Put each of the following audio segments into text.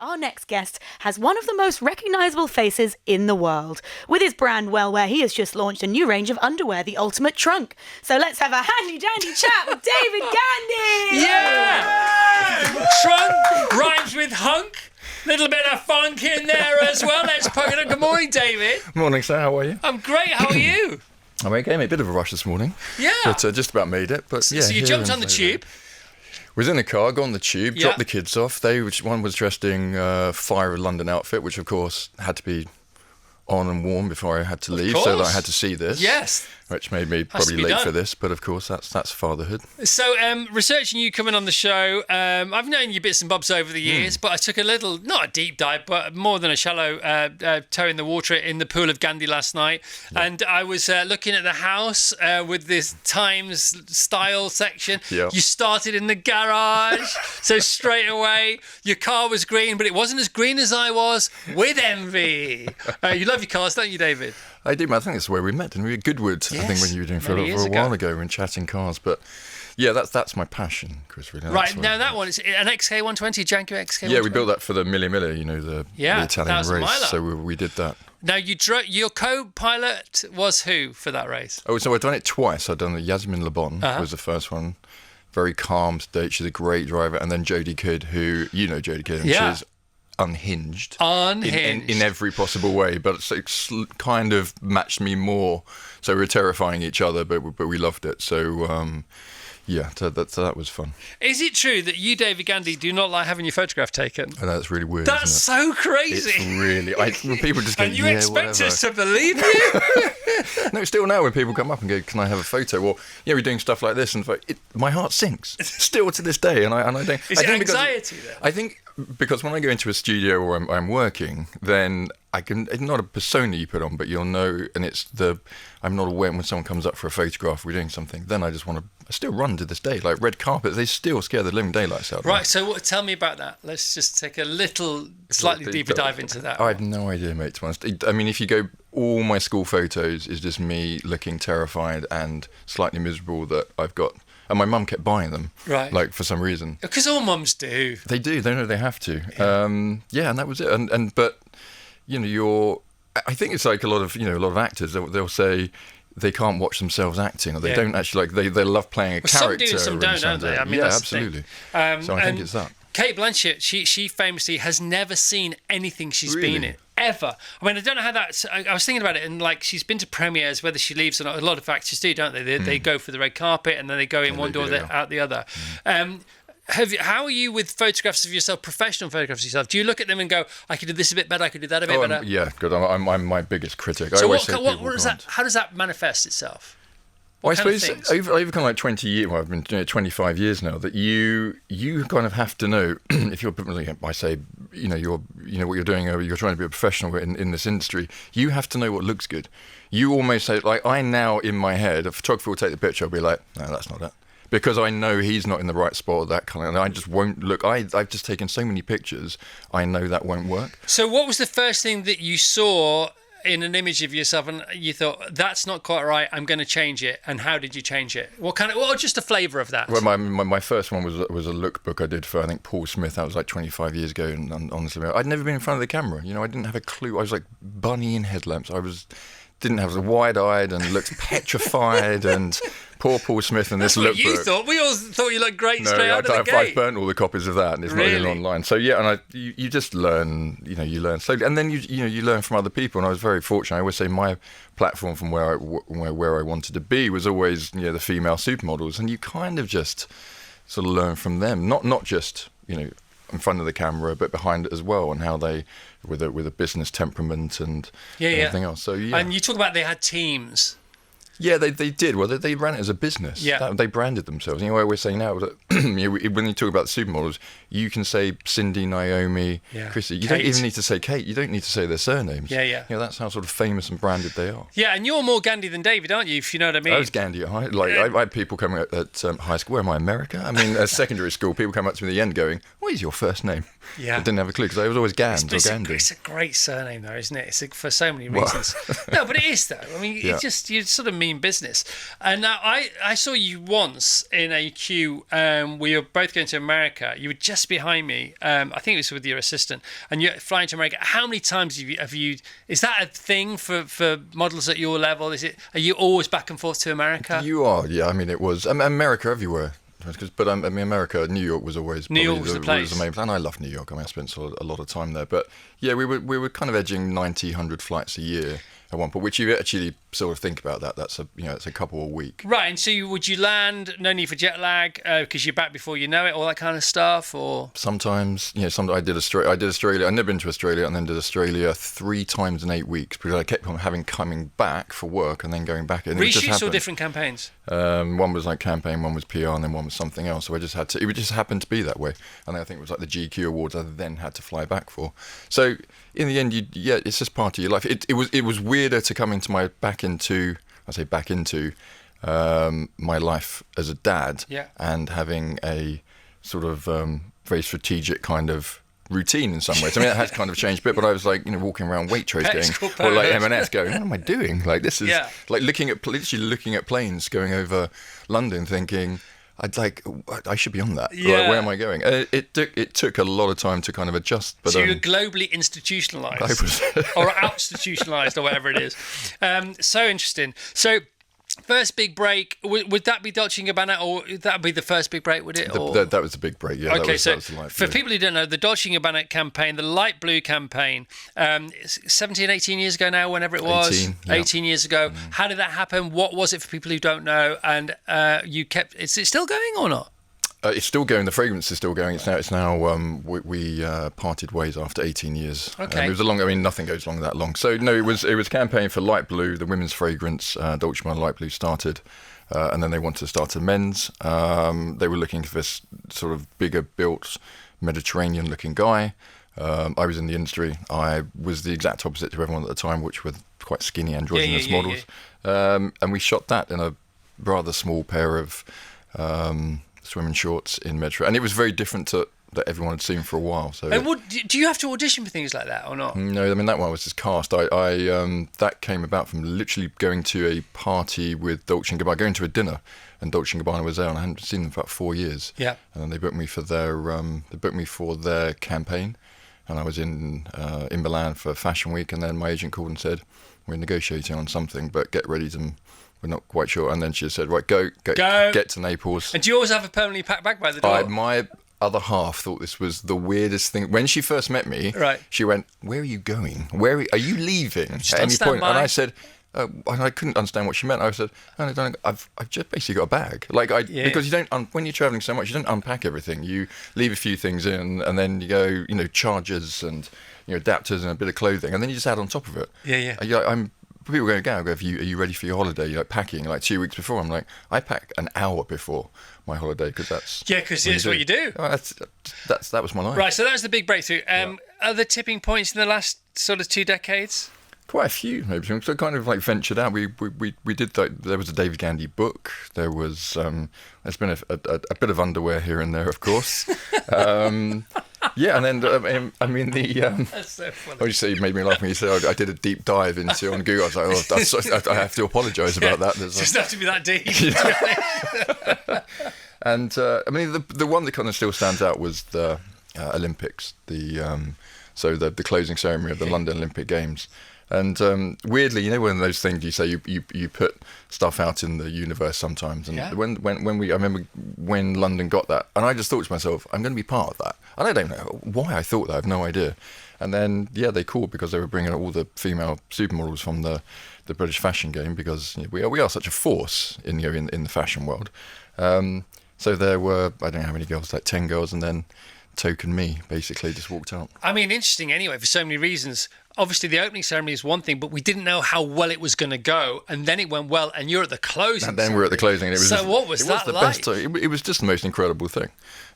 Our next guest has one of the most recognisable faces in the world. With his brand Wellwear, he has just launched a new range of underwear, the Ultimate Trunk. So let's have a handy-dandy chat with David Gandy! Yeah! Trunk rhymes with hunk. Little bit of funk in there as well. Let's poke it up. Good morning, David. Morning, sir. How are you? I'm great. How are you? I'm okay. Made a bit of a rush this morning. Yeah. But just about made it. But So yeah, you jumped on the tube. Was in the car, got on the tube, Yeah. dropped the kids off. One was dressed in Fire of London outfit, which of course had to be on and warm before I had to leave, so that I had to see this. Yes. Which made me Has to probably be late done. for this, but of course that's fatherhood. So, researching you coming on the show, I've known you bits and bobs over the years, but I took a little, not a deep dive, but more than a shallow toe in the water in the pool of Gandy last night. Yeah. And I was looking at the house with this Times style section. Yeah. You started in the garage, so straight away, your car was green, but it wasn't as green as I was, with envy. You love your cars, don't you, David? I do, I think that's where we met, didn't we? At Goodwood, I think, when you were doing for a while ago, and chatting cars. But yeah, that's my passion, Chris. Really. Right, now that one is an XK120, Janko XK120. Yeah, we built that for the Mille Mille, the Italian race. miler. So we did that. Now, your co-pilot was who for that race? Oh, so I've done it twice. I've done the Yasmin Le Bon, was the first one. Very calm, sedate. She's a great driver. And then Jodie Kidd, who, Jodie Kidd, and she's unhinged. In every possible way, but it's kind of matched me more. So we were terrifying each other, but we loved it. So so that was fun. Is it true that you, David Gandy, do not like having your photograph taken? I know, it's really weird. That's so crazy. It's really. When people just go, and you expect whatever. us to believe you? No, still now when people come up and go, "Can I have a photo?" Well, we're doing stuff like this, and my heart sinks still to this day. And I don't. Is it anxiety then? I think because when I go into a studio or I'm working, then I can. It's not a persona you put on, but you'll know. And I'm not aware when someone comes up for a photograph, we're doing something. Then I just want to. I still run to this day, like red carpets. They still scare the living daylights out of me. Right. So tell me about that. Let's just take a slightly deeper dive into that. I have no idea, mate. To be honest, I mean, if you go, all my school photos is just me looking terrified and slightly miserable that I've got. And my mum kept buying them, right? Like for some reason. Because all mums do. They do. They know they have to. Yeah. And that was it. But I think it's like a lot of actors. They'll say they can't watch themselves acting, or they don't actually they love playing a character. Some do, some don't they? I mean, yeah, that's absolutely. The thing. So I think it's that. Kate Blanchett, she famously has never seen anything she's been in. Ever. I mean, I don't know how that's... I was thinking about it, and she's been to premieres, whether she leaves or not. A lot of actors do, don't they? They go for the red carpet, and then they go in one door, out the other. How are you with photographs of yourself, professional photographs of yourself? Do you look at them and go, I could do this a bit better, I could do that a bit better? Yeah, good. I'm my biggest critic. So how does that manifest itself? Well, I suppose over kind of like 20 years, I've been doing it 25 years now, that you kind of have to know, if you're, I say, what you're doing, or you're trying to be a professional in this industry, you have to know what looks good. You almost say, I now in my head, a photographer will take the picture, I'll be like, no, that's not it. Because I know he's not in the right spot or that kind of, and I just won't look. I've just taken so many pictures, I know that won't work. So what was the first thing that you saw in an image of yourself and you thought, that's not quite right, I'm going to change it? And how did you change it? What just a flavour of that? Well, my first one was a lookbook I did for, I think, Paul Smith. That was like 25 years ago, and honestly, I'd never been in front of the camera. I didn't have a clue. I was like bunny in headlamps. Didn't have wide-eyed and looked petrified, and poor Paul Smith in this lookbook. That's what you thought. We all thought you looked great straight out of the gate. I've burnt all the copies of that, and it's not even online. So yeah, and you just learn, you learn slowly, and then you learn from other people. And I was very fortunate. I always say my platform from where I wanted to be was always the female supermodels, and you kind of just sort of learn from them, not just in front of the camera, but behind it as well, and how they with a business temperament and everything else. So yeah. And you talk about they had teams. Yeah, they did. Well, they ran it as a business. Yeah. They branded themselves. I always say now that when you talk about supermodels, you can say Cindy, Naomi, Chrissy. You don't even need to say Kate. You don't need to say their surnames. Yeah. That's how sort of famous and branded they are. Yeah, and you're more Gandy than David, aren't you? If you know what I mean. I was Gandy at high. I had people coming at high school. Where am I, America? I mean, at secondary school, people come up to me at the end going, "What is your first name?" Yeah. I didn't have a clue because I was always Gand or Gandy. It's a great surname, though, isn't it? For so many reasons. No, but it is, though. I mean, it's just, you sort of mean business. And now I saw you once in a queue. We were both going to America. You were just behind me. I think it was with your assistant, and you're flying to America. How many times have you? Is that a thing for models at your level? Are you always back and forth to America? You are, yeah. I mean, it was America everywhere. But I mean, America, New York was always New York was the place. Was the main, and I love New York. I mean, I spent a lot of time there. But yeah, we were kind of edging 90, 100 flights a year at one point. Which you actually sort of think about that. That's it's a couple a week. Right. And so would you land? No need for jet lag because you're back before you know it. All that kind of stuff, or sometimes, I did Australia. I'd never been to Australia, and then did Australia 3 times in 8 weeks because I kept on coming back for work and then going back. And reshoots or different campaigns. One was like campaign, one was PR, and then one was something else. So I just had to. It just happened to be that way. And then I think it was like the GQ awards I then had to fly back for. So in the end, it's just part of your life. It was weirder to come into back into my life as a dad, and having a sort of very strategic kind of routine in some ways. I mean, it has kind of changed a bit, but I was like, walking around Waitrose or like M&S going, what am I doing? Like, this is like literally looking at planes going over London thinking, I should be on that. Yeah. Like, where am I going? It took a lot of time to kind of adjust. But so you're globally institutionalised, or out-institutionalised, or whatever it is. So interesting. So first big break, would that be Dolce & Gabbana, or would that be the first big break, would it? That was the big break, yeah. Okay, that was for people who don't know, the Dolce & Gabbana campaign, the light blue campaign, 17, 18 years ago now, whenever it was. 18 years ago. How did that happen? What was it for people who don't know? And is it still going or not? It's still going. The fragrance is still going. It's now. We parted ways after 18 years. Okay. It was a long. I mean, nothing goes long that long. So no, it was campaign for light blue, the women's fragrance. Dolce Gabbana light blue started, and then they wanted to start a men's. They were looking for this sort of bigger built, Mediterranean-looking guy. I was in the industry. I was the exact opposite to everyone at the time, which were quite skinny androgynous models. And we shot that in a rather small pair of swimming shorts in Metro, and it was very different to that everyone had seen for a while. So, do you have to audition for things like that or not? No, I mean that one was just cast. That came about from literally going to a party with Dolce & Gabbana, going to a dinner, and Dolce & Gabbana was there, and I hadn't seen them for about 4 years. Yeah, and then they booked me for their campaign, and I was in Milan for Fashion Week, and then my agent called and said, we're negotiating on something, but get ready to. We're not quite sure. And then she said, right, go, get to Naples. And do you always have a permanently packed bag by the door? My other half thought this was the weirdest thing. When she first met me, she went, where are you going? Are you leaving at any point? And I said, I couldn't understand what she meant. I said, no, I've just basically got a bag. Because you don't, when you're traveling so much, you don't unpack everything. You leave a few things in, and then you go, chargers and adapters and a bit of clothing, and then you just add on top of it. Yeah. People are going, are you ready for your holiday? You're packing 2 weeks before. I'm like, I pack an hour before my holiday because that's... Yeah, because that's what you do. That was my life. Right, so that was the big breakthrough. Other tipping points in the last sort of 2 decades? Quite a few, maybe. So kind of ventured out. We did there was a David Gandy book. There was there's been a bit of underwear here and there, of course. Yeah, and then I mean the. That's so funny. Oh, you say you made me laugh when you said I did a deep dive on Google. I was like, I have to apologise about that. It doesn't have to be that deep. And I mean the one that kind of still stands out was the Olympics. So the closing ceremony of the London Olympic Games. And weirdly, one of those things you say you put stuff out in the universe sometimes. And when I remember when London got that, and I just thought to myself, I'm going to be part of that. And I don't know why I thought that. I have no idea. And then they called because they were bringing all the female supermodels from the British fashion game because we are such a force in the fashion world. So there were, I don't know how many girls, like 10 girls, and then token me basically just walked out. I mean, interesting anyway for so many reasons. Obviously the opening ceremony is one thing, but we didn't know how well it was going to go, and then it went well, and you're at the closing. And then we're at the closing. And it was what was that like? It was just the most incredible thing.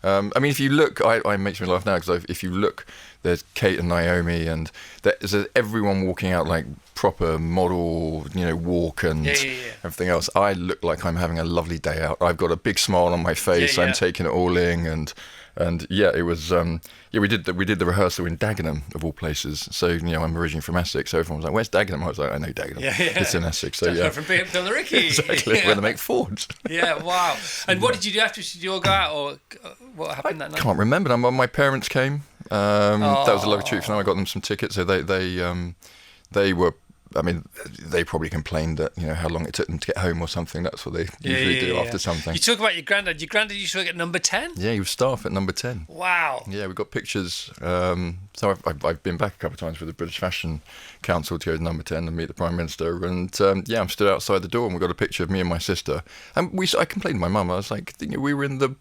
I mean, if you look, it makes me laugh now because if you look, there's Kate and Naomi, and there's everyone walking out like proper model, walk and everything else. I look like I'm having a lovely day out. I've got a big smile on my face. I'm taking it all in, and And yeah, it was we did the rehearsal in Dagenham of all places. So I'm originally from Essex, so everyone was like, "Where's Dagenham?" I was like, "I know Dagenham. It's in Essex." So from Billericay. Exactly, where they make Fords. Yeah, wow. And what did you do after? Did you all go out, or what happened that night? I can't remember. My parents came. That was a lovely treat for them. I got them some tickets, so they were. I mean, they probably complained that how long it took them to get home or something. That's what they usually do after something. You talk about your granddad. Your granddad used to work at number 10. Yeah, he was staff at number 10. Wow. Yeah, we've got pictures. So I've been back a couple of times with the British Fashion Council to go to number 10 and meet the Prime Minister. And I'm stood outside the door, and we've got a picture of me and my sister. And I complained to my mum. I was like, we were in the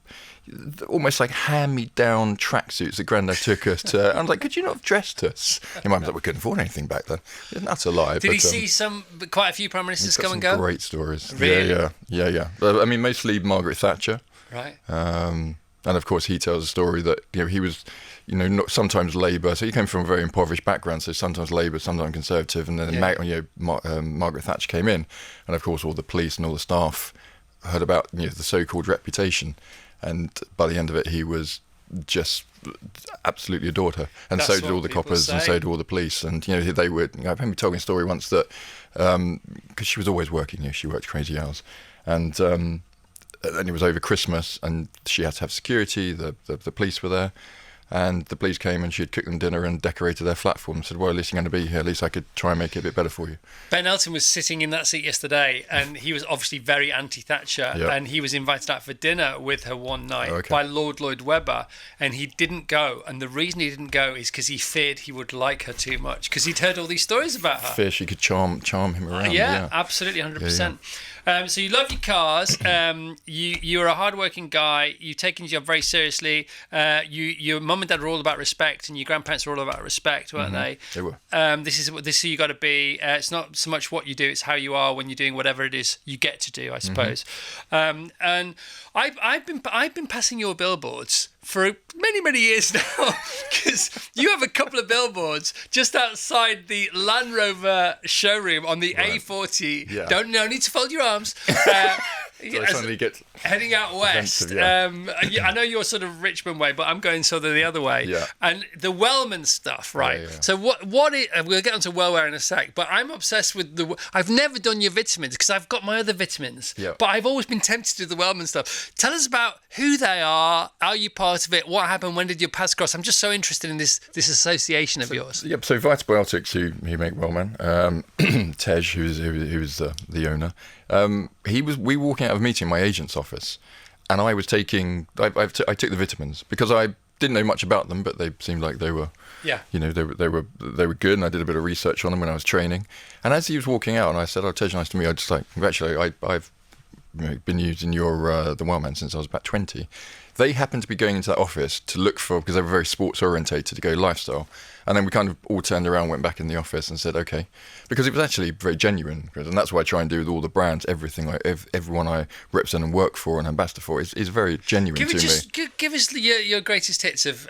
almost like hand-me-down tracksuits that Grandad took us to. I was like, could you not have dressed us? Your mum was like, we couldn't afford anything back then. That's a lie. Did he see quite a few Prime Ministers come and go? Great stories. Really? Yeah. I mean, mostly Margaret Thatcher. Right. And of course, he tells a story that he was, not sometimes Labour. So he came from a very impoverished background. So sometimes Labour, sometimes Conservative, and then Margaret Thatcher came in, and of course, all the police and all the staff heard about the so-called reputation. And by the end of it, he was just absolutely adored her. And so did all the coppers, and so did all the police. And, they were, I remember telling a story once that, because she was always working, she worked crazy hours. And it was over Christmas, and she had to have security, the police were there. And the police came, and she had cooked them dinner and decorated their flat for them. Said, well, at least you're going to be here. At least I could try and make it a bit better for you. Ben Elton was sitting in that seat yesterday, and he was obviously very anti-Thatcher. Yep. And he was invited out for dinner with her one night by Lord Lloyd Webber, and he didn't go. And the reason he didn't go is because he feared he would like her too much, because he'd heard all these stories about her. Fear she could charm him around. Yeah, absolutely, 100%. So you love your cars. You're a hardworking guy. You've taken your job very seriously. Your mum and dad were all about respect, and your grandparents were all about respect, weren't they? They were. This is who you got to be. It's not so much what you do; it's how you are when you're doing whatever it is you get to do, I suppose. And I've been passing your billboards for many years now, because you have a couple of billboards just outside the Land Rover showroom on the A40. Yeah. No need to fold your arms. Heading out west. I know you're sort of Richmond way, but I'm going sort of the other way. Yeah. And the Wellman stuff, right? Yeah. So what is, we'll get onto Wellwear in a sec, but I'm obsessed with I've never done your vitamins because I've got my other vitamins. Yeah. But I've always been tempted to do the Wellman stuff. Tell us about who they are you part of it, what happened, when did your paths cross? I'm just so interested in this association of yours. Yep. So Vitibiotics, who make Wellman, Tej, who's the owner. We were walking out of a meeting in my agent's office, and I was taking. I took the vitamins because I didn't know much about them, but they seemed like they were. Yeah. They were good, and I did a bit of research on them when I was training. And as he was walking out, and I said, "Oh, Tej, nice to meet you." I just like, actually, I've been using your the Wellman since I was about 20. They happened to be going into that office to look for, because they were very sports orientated, to go lifestyle. And then we kind of all turned around, went back in the office and said, okay. Because it was actually very genuine. And that's what I try and do with all the brands. Everything, everyone I represent and work for and ambassador for is very genuine to me. Give us your greatest hits of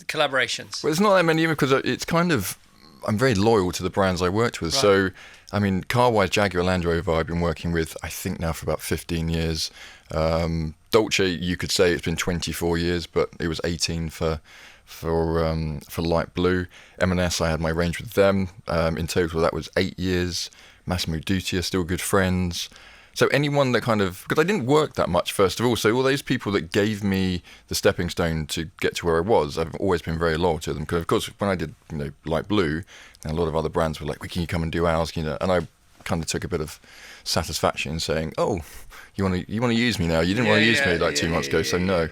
collaborations. Well, it's not that many, because it's kind of, I'm very loyal to the brands I worked with. Right. So, I mean, car-wise, Jaguar Land Rover, I've been working with, I think now for about 15 years. Dolce, you could say it's been 24 years, but it was 18 for light blue. M&S, I had my range with them. In total, that was 8 years. Massimo Dutti are still good friends. So anyone that kind of, because I didn't work that much, first of all, so all those people that gave me the stepping stone to get to where I was, I've always been very loyal to them. Because of course, when I did light blue, a lot of other brands were like, well, can you come and do ours? And I kind of took a bit of satisfaction in saying, oh, you want to use me now? You didn't want to use me 2 months ago, so no.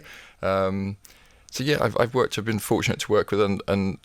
So yeah, I've been fortunate to work with and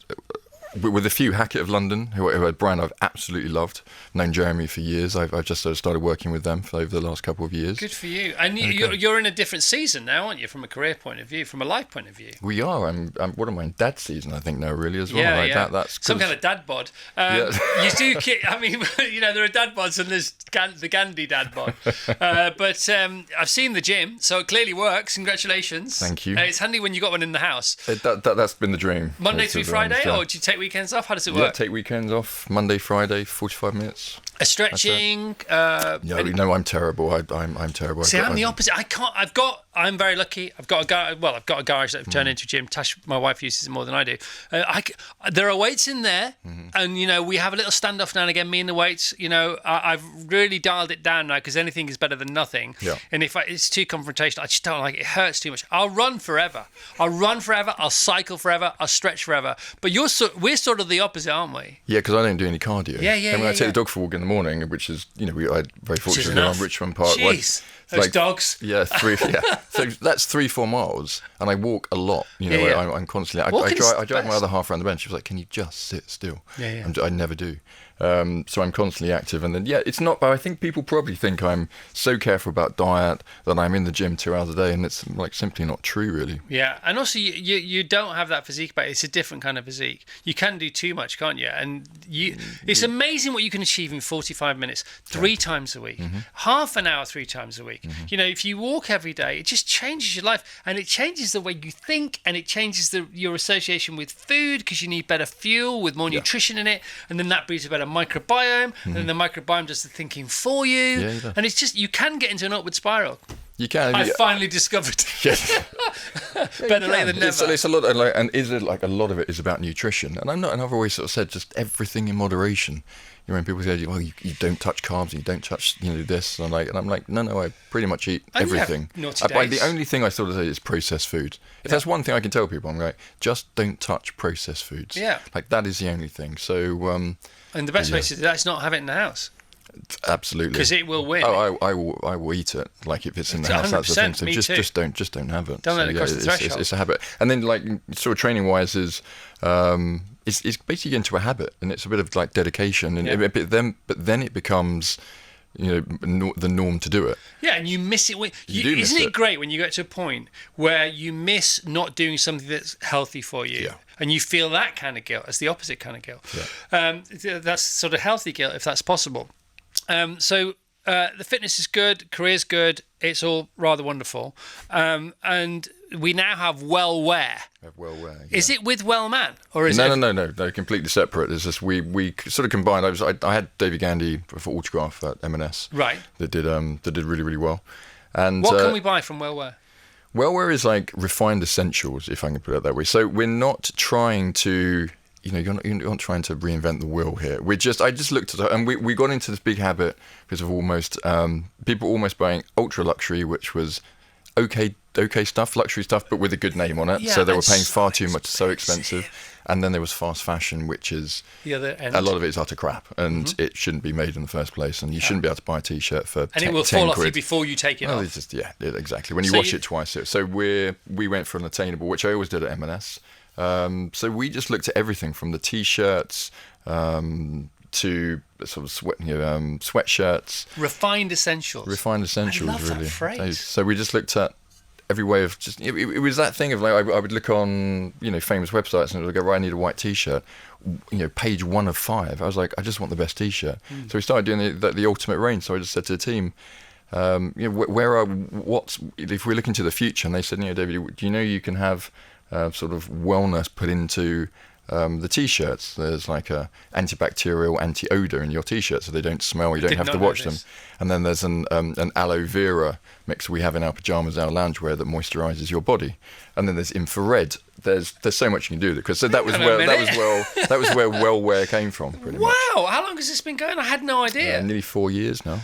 with a few. Hackett of London, who are a brand I've absolutely loved. Known Jeremy for years. I've just sort of started working with them over the last couple of years. Good for you. And you're in a different season now, aren't you? From a career point of view, from a life point of view. We are. What am I in dad's season? I think now really as well. Yeah. That's some kind of dad bod. You do. I mean, there are dad bods and there's the Gandy dad bod. But I've seen the gym, so it clearly works. Congratulations. Thank you. It's handy when you got one in the house. That's been the dream. Monday through Friday, or do you take weekends off? How does it Yeah, work? take weekends off. Monday, Friday, 45 minutes. A stretching. No, I'm terrible. I'm terrible. See, I'm the opposite. I can't. I'm very lucky. I've got a garage that I've turned into a gym. Tash, my wife, uses it more than I do. There are weights in there, and we have a little standoff now and again. Me and the weights. I've really dialed it down now because anything is better than nothing. Yeah. And if it's too confrontational, I just don't like it. It hurts too much. I'll run forever. I'll cycle forever. I'll stretch forever. But we're sort of the opposite, aren't we? Yeah, because I don't do any cardio. Yeah. And when I take the dog for a walk in the morning, which is, I very fortunate on Richmond Park. Jeez, those dogs. Yeah, 3. Yeah, so that's 3-4 miles, and I walk a lot. I'm constantly. I drive my other half around the bench. She was like, "Can you just sit still?" Yeah. I never do. So I'm constantly active, and then it's not. But I think people probably think I'm so careful about diet that I'm in the gym 2 hours a day, and it's like simply not true, really. Yeah, and also you don't have that physique, but it's a different kind of physique. You can do too much, can't you? And it's amazing what you can achieve in 45 minutes, 3 times a week, half an hour 3 times a week. If you walk every day, it just changes your life, and it changes the way you think, and it changes your association with food because you need better fuel with more nutrition in it, and then that breeds a better microbiome, and then the microbiome does the thinking for you, and it's just, you can get into an upward spiral. You can. I finally discovered. Better late than never. It's a lot, and is it like a lot of it is about nutrition? And I've always sort of said just everything in moderation. When people say, "Well, you don't touch carbs, and you don't touch, this," and I'm like, no, I pretty much eat everything. The only thing I sort of say is processed foods. If there's one thing I can tell people, I'm like, just don't touch processed foods. Yeah. Like that is the only thing. So. And the best way to do that is not have it in the house. Absolutely. Because it will win. Oh, I will eat it. Like if it's in the house, that's the thing. So just don't have it. Don't let it cross the threshold. It's a habit. And then like sort of training wise is it's basically into a habit, and it's a bit of like dedication, and but then it becomes the norm to do it. Yeah, and you miss it. Isn't it great when you get to a point where you miss not doing something that's healthy for you? Yeah. And you feel that kind of guilt as the opposite kind of guilt. Yeah. That's sort of healthy guilt, if that's possible. So the fitness is good, career's good, it's all rather wonderful. And we now have Wellwear. Wellwear. Yeah. Is it with Wellman? Or is No, they're completely separate. It's just we sort of combined. I had David Gandy for Autograph at M&S. Right. That did really, really well. And what can we buy from Wellwear? Wellwear is like refined essentials, if I can put it that way. So we're not trying to, you're not trying to reinvent the wheel here. I just looked at it, and we got into this big habit because of people almost buying ultra luxury, which was okay stuff, luxury stuff, but with a good name on it. Yeah, so they were paying far too much, so expensive. And then there was fast fashion, which is the other end. A lot of it is utter crap, and it shouldn't be made in the first place. And you shouldn't be able to buy a T-shirt for and it will fall off you before you take it off. It's just exactly. When you wash it twice, so we went for an attainable, which I always did at M&S. So we just looked at everything from the T-shirts to sort of sweatshirts. Refined essentials. I love really. That phrase. So we just looked at every way of just. It was that thing of like I would look on famous websites and it would go, right, I need a white T-shirt. Page 1 of 5. I was like, I just want the best T-shirt. So we started doing the ultimate range. So I just said to the team, if we're looking to the future, and they said, David, do you can have sort of wellness put into the T-shirts. There's like a antibacterial, anti-odor in your T-shirts, so they don't smell. You don't have to wash them. And then there's an aloe vera mix we have in our pajamas, our loungewear that moisturizes your body. And then there's infrared. There's so much you can do because that was where Wellwear came from. Pretty much. Wow, how long has this been going? I had no idea. Nearly 4 years now.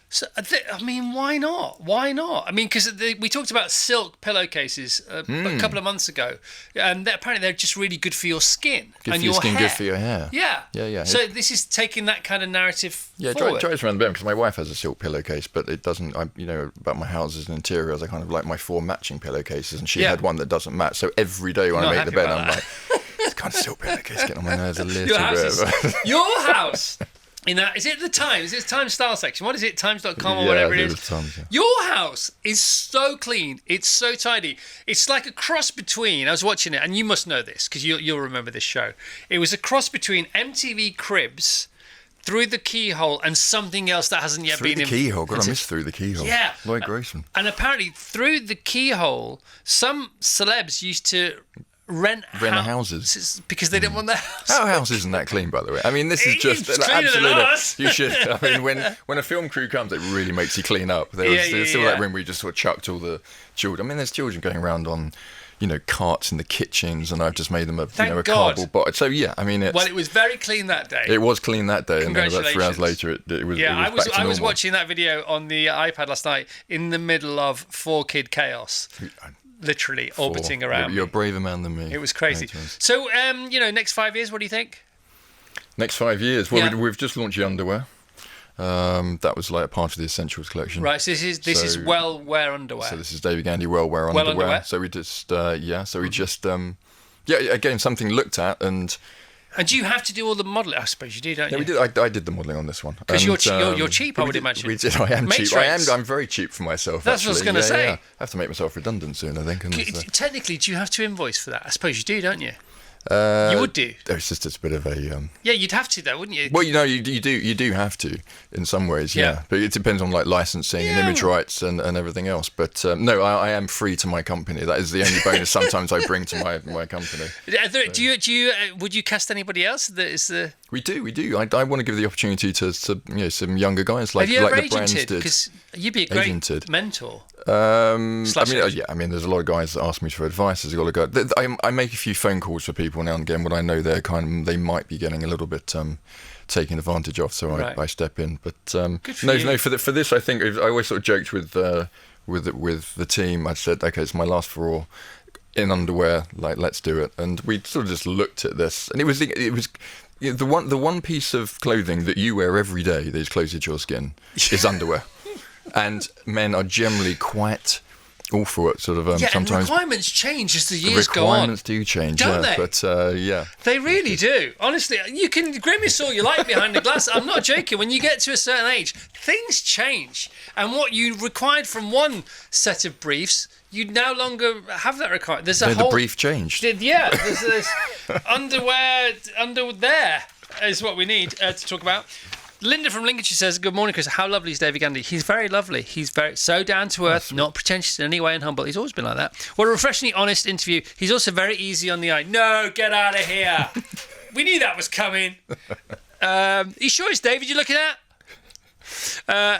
So, why not? Why not? Because we talked about silk pillowcases a couple of months ago, and apparently they're just really good for your skin and your hair. Good for your hair. Yeah. So this is taking that kind of narrative forward. Drives around the bed because my wife has a silk pillowcase, but it doesn't. About my houses and interiors, I kind of like my 4 matching pillowcases, and she had one that doesn't match. So every day when I make the bed, I'm like, it's kind of silk pillowcase getting on my nerves a little bit. Your house. Is it the Times? Is it Times Style section? What is it? Times.com or whatever it is? Times, yeah. Your house is so clean. It's so tidy. It's like a cross between, I was watching it, and you must know this because you'll remember this show. It was a cross between MTV Cribs, Through the Keyhole, and something else that hasn't yet been... Through the Keyhole. God, I missed Through the Keyhole. Yeah. Lloyd Grayson. And apparently, Through the Keyhole, some celebs used to rent houses because they didn't want their house. Our house isn't that clean, by the way. I mean, this is just It's cleaner than ours. You should. I mean, when a film crew comes, it really makes you clean up. There's still that room where we just sort of chucked all the children. I mean, there's children going around on, carts in the kitchens, and I've just made them a cardboard box. So yeah, I mean, it was very clean that day. It was clean that day, and then about 3 hours later, it was. Yeah, it was back to I was normal. watching that video on the iPad last night in the middle of 4-kid chaos. Literally orbiting around. You're a braver man than me. It was crazy. So, next 5 years, what do you think? Next 5 years? Well, we've just launched the underwear. That was like a part of the Essentials collection. Right, so this is Wellwear underwear. So this is David Gandy Wellwear underwear. So we just, again, something looked at and... And do you have to do all the modelling? I suppose you do, don't you? Yeah, we did. I did the modelling on this one. Because you're cheap, I would imagine. I am cheap. I'm very cheap for myself. That's what I was going to say. Yeah. I have to make myself redundant soon, I think. Technically, do you have to invoice for that? I suppose you do, don't you? You would do. It's a bit of a. Yeah, you'd have to though, wouldn't you? Well, you do have to in some ways, yeah. But it depends on like licensing and image rights and everything else. But no, I am free to my company. That is the only bonus sometimes I bring to my company. Do you would you cast anybody else? That is the. We do. I want to give the opportunity to some younger guys like the brands did. Because you'd be a great mentor. I mean, there's a lot of guys that ask me for advice. There's a lot of guys. I make a few phone calls for people now and again when I know they might be getting a little bit taken advantage of. So I step in. But for this, I think I always sort of joked with the team. I said, okay, it's my last for in underwear. Like, let's do it. And we sort of just looked at this, and it was the one piece of clothing that you wear every day that is closer to your skin is underwear. And men are generally quite awful at sort of sometimes. And requirements change as the years go on. Requirements do change, don't they? But they really do. Honestly, you can grimace all you like behind the glass. I'm not joking. When you get to a certain age, things change, and what you required from one set of briefs, you no longer have that requirement. The brief changed. There's underwear under there is what we need to talk about. Linda from Lincolnshire says, good morning, Chris. How lovely is David Gandy? He's very lovely. He's so down to earth, not pretentious in any way, and humble. He's always been like that. What a refreshingly honest interview. He's also very easy on the eye. No, get out of here. We knew that was coming. You sure it's David you're looking at?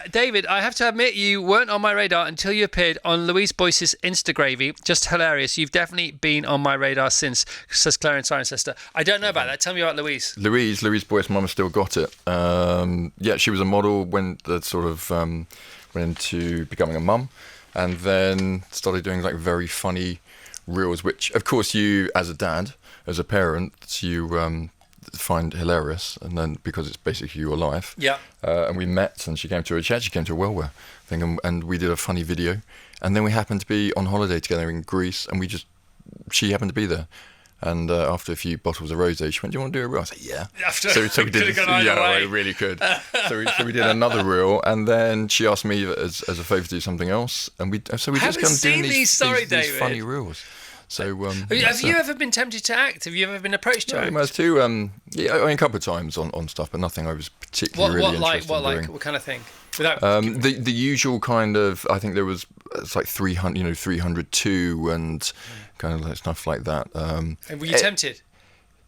David, I have to admit you weren't on my radar until you appeared on Louise Boyce's Instagravy. Just hilarious. You've definitely been on my radar since, says Claire in Cirencester. I don't know about that. Tell me about Louise. Louise Boyce, Mama still got it. She was a model when went into becoming a mum, and then started doing like very funny reels, which of course you as a dad, as a parent, you find hilarious, and then because it's basically your life. Yeah. And we met, and she came to a Wellwear thing, and we did a funny video, and then we happened to be on holiday together in Greece, and she happened to be there, and after a few bottles of rosé, she went, "Do you want to do a reel?" I said, "Yeah." So we did. I really could. so we did another reel, and then she asked me as a favour to do something else, and we just kind of doing these funny reels. So, have you ever been tempted to act? Have you ever been approached to act? A couple of times on stuff, but nothing I was particularly really interested in doing. What kind of thing? The usual kind of. I think it's like 302 and kind of like stuff like that. And were you tempted?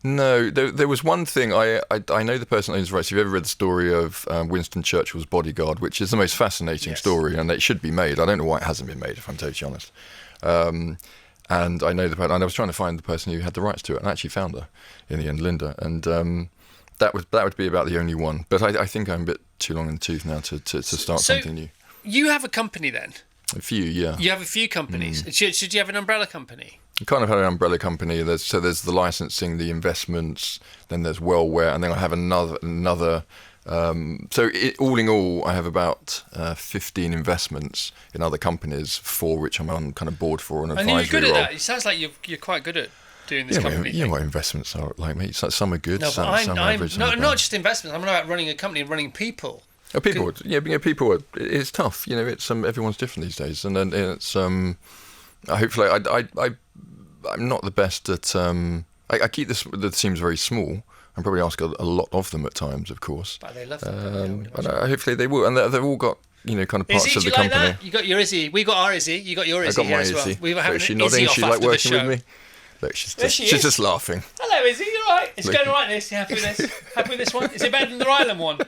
No, there was one thing. I know the person who owns rights. If you've ever read the story of Winston Churchill's Bodyguard, which is the most fascinating story, and it should be made. I don't know why it hasn't been made, if I'm totally honest. And I know and I was trying to find the person who had the rights to it, and I actually found her in the end, Linda. And that would be about the only one. But I think I'm a bit too long in the tooth now to start something new. You have a company then? A few, yeah. You have a few companies. Should you have an umbrella company? I kind of had an umbrella company. There's the licensing, the investments, then there's Wellwear, and then I have another. All in all, I have about 15 investments in other companies for which I'm on kind of board for an advisory role. And you're good at that. It sounds like you're quite good at doing this company. You know what investments are like, mate. Some are good, some average. Not just investments. I'm about running a company and running people. People. It's tough. It's everyone's different these days, and then it's hopefully I'm not the best at. I keep this that seems very small. I probably ask a lot of them at times, of course. But they love that. Hopefully they will, and they've all got kind of parts of the company. Like that? You got your Izzy. We got our Izzy. You got your Izzy here as well. Izzy. Is she nodding? She like working with me? Look, she's There just, she she's is. just laughing. Hello, Izzy. You all right? It's Look. going all right, this. You happy with this? Happy with this one? Is it better than the Ryland one?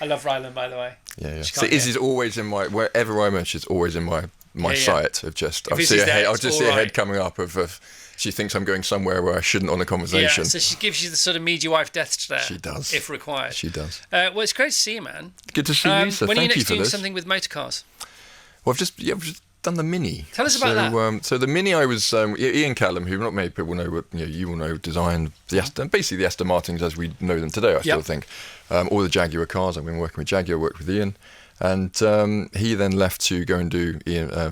I love Ryland, by the way. Yeah. She So can't Izzy's always in my, wherever I'm at, she's always in my Yeah. sight of just, I'll Izzy's there, I'll it's just all see a right. head coming up of she thinks I'm going somewhere where I shouldn't on a Yeah, conversation. so she gives you the sort of media wife death stare. She does. If required. She does. Well, it's great to see you, man. Good to see you, sir. When are you Thank you next for doing this. something with motorcars? Well, I've just done the Mini. Tell us about that. So the Mini, I was Ian Callum, who not many people know, but you will know, designed the basically the Aston Martins as we know them today. I still think all the Jaguar cars. I've been working with Jaguar, worked with Ian, and he then left to go and do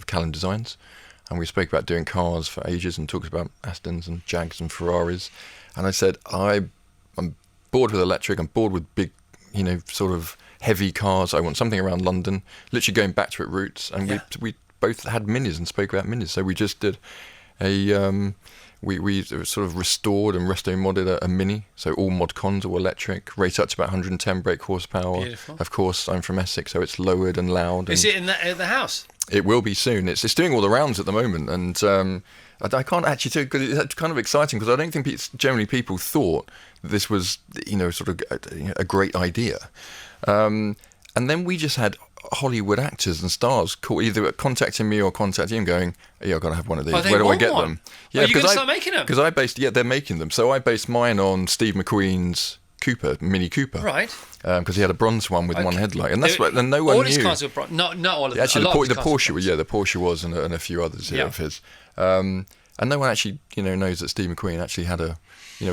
Callum Designs, and we spoke about doing cars for ages and talked about Astons and Jags and Ferraris, and I said I'm bored with electric. I'm bored with big, sort of heavy cars. I want something around London, literally going back to its roots. And we both had Minis and spoke about Minis. So we just did we sort of restored and resto modded a Mini. So all mod cons, all electric, rate up to about 110 brake horsepower. Beautiful. Of course, I'm from Essex, so it's lowered and loud. Is and it in the house? it will be soon. It's doing all the rounds at the moment, and I can't actually tell you because it's kind of exciting because I don't think generally people thought this was sort of a great idea. And then we just had Hollywood actors and stars either contacting me or contacting him going, I've got to have one of these. Oh, they Where do I want get one? them? Are you going to start making them? Because I based, they're making them. So I based mine on Steve McQueen's Mini Cooper. Right. Because he had a bronze one with one headlight. And that's There- and no one all knew. his cars were bronze. Not all of them. Actually, A lot of the his cars were Porsche, bronze. the Porsche was, and a few others of his. And no one actually, knows that Steve McQueen actually had a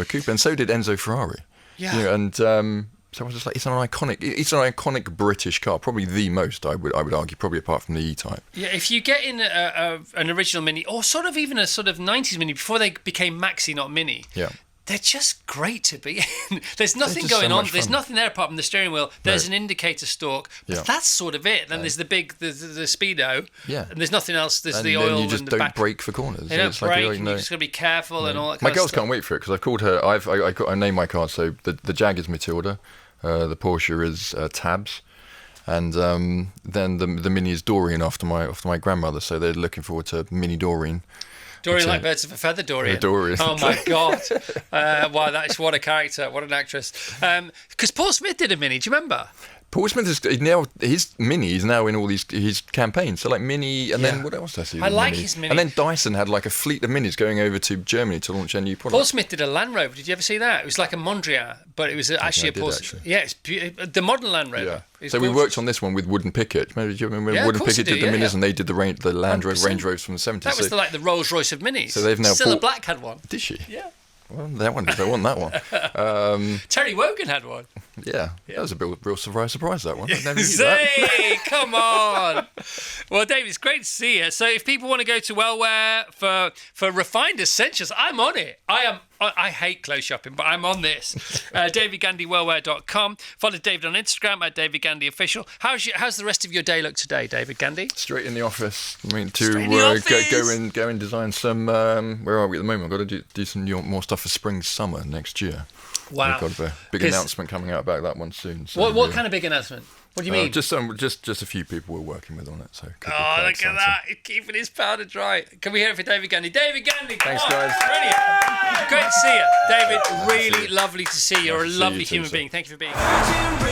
Cooper, and so did Enzo Ferrari. Yeah. And so I was just like, it's an iconic British car, probably the most I would argue, probably apart from the E-Type. Yeah, if you get in an original Mini, or sort of even a sort of 90s Mini, before they became Maxi, not Mini, Yeah. they're just great to be in. There's nothing just going so on. much There's fun. nothing there apart from the steering wheel. There's an indicator stalk, but Yeah. that's sort of it. Then there's the big, the speedo, Yeah. and there's nothing else. There's And the then oil you just and the don't back. brake for corners. They don't It's brake, like, and you just got to be careful and all that My kind girls of stuff. can't wait for it because I've called her. I named my car. So the Jag is Matilda, the Porsche is Tabs, and then the Mini is Doreen after my grandmother. So they're looking forward to Mini Doreen. Dorian like birds of a feather, Dorian. Dorian. Oh my God! Wow, that's what a character, what an actress. Because Paul Smith did a Mini. Do you remember? Paul Smith is now his Mini is now in all his campaigns. So like Mini, and then what else did I see? I like his Mini. And then Dyson had like a fleet of Minis going over to Germany to launch a new product. Paul Smith did a Land Rover. Did you ever see that? It was like a Mondrian, but it was actually a did, Paul. actually. Yeah, it's the modern Land Rover. Yeah. It's So we gorgeous. worked on this one with Wooden Picket. Maybe do you remember Yeah, of Wooden course Picket I do, did the yeah, Minis, yeah. and they did the Land Rover 100%. Range Rovers from the 70s. That was So like the Rolls Royce of Minis. So they've now Cilla bought- Black had one. did she? Yeah. Well, that one. I want that one. Terry Wogan had one. Yeah, that was a real surprise. That one. I never knew that. Say, come on. Well, David, it's great to see you. So, if people want to go to Wellwear for refined essentials, I'm on it. I hate clothes shopping, but I'm on this. DavidGandyWellwear.com. Follow David on Instagram at DavidGandyOfficial. How's the rest of your day look today, David Gandy? Straight in the office. I mean, Straight in the office. go and design some. Where are we at the moment? I've got to do some more stuff for spring, summer next year. Wow. We've got a big 'Cause- announcement coming out about that one soon. So, What kind of big announcement? What do you mean? Just a few people we're working with on it. So. could be Oh, quite look exciting. at that. He's keeping his powder dry. Can we hear it for David Gandy? David Gandy, come Thanks, on. guys. Brilliant. Great to see you. David, really lovely to see you. You're a Nice to see lovely you too, human sir. being. Thank you for being here.